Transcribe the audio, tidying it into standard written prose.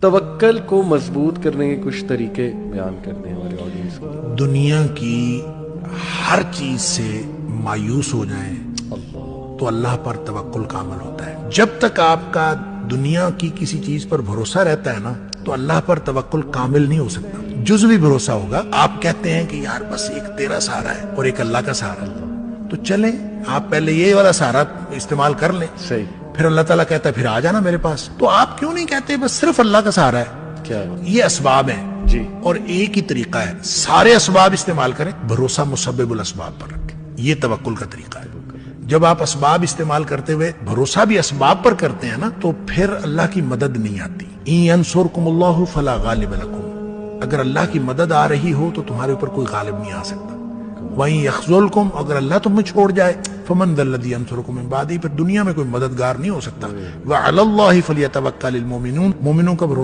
توکل کو مضبوط کرنے کے کچھ طریقے بیان کرتے ہیں ہمارے آڈینس کو۔ دنیا کی ہر چیز سے مایوس ہو جائیں تو اللہ پر توکل کامل ہوتا ہے۔ جب تک آپ کا دنیا کی کسی چیز پر بھروسہ رہتا ہے نا تو اللہ پر توکل کامل نہیں ہو سکتا، جزوی بھروسہ ہوگا۔ آپ کہتے ہیں کہ یار بس ایک تیرا سہارا ہے اور ایک اللہ کا سہارا ہے، تو چلیں آپ پہلے یہ والا سہارا استعمال کر لیں، صحیح، پھر اللہ تعالیٰ کہتا ہے پھر آ جانا میرے پاس۔ تو آپ کیوں نہیں کہتے بس صرف اللہ کا سہارا ہے؟ کیا یہ اسباب ہیں جی، اور ایک ہی طریقہ ہے، سارے اسباب استعمال کریں، بھروسہ مسبب الاسباب پر رکھیں۔ یہ توکل کا طریقہ ہے۔ جب آپ اسباب استعمال کرتے ہوئے بھروسہ بھی اسباب پر کرتے ہیں نا تو پھر اللہ کی مدد نہیں آتی۔ ان ینصرکم اللہ فلا غالب لکم، اگر اللہ کی مدد آ رہی ہو تو تمہارے اوپر کوئی غالب نہیں آ سکتا۔ وَإِن يَخْذُلْكُمْ، اگر اللہ تمہیں چھوڑ جائے، فَمَنْ ذَا الَّذِي يَنصُرُكُم مِّن بَعْدِهِ، پھر دنیا میں کوئی مددگار نہیں ہو سکتا۔ وَعَلَى اللَّهِ فَلْيَتَوَكَّلِ الْمُؤْمِنُونَ، مومنوں کا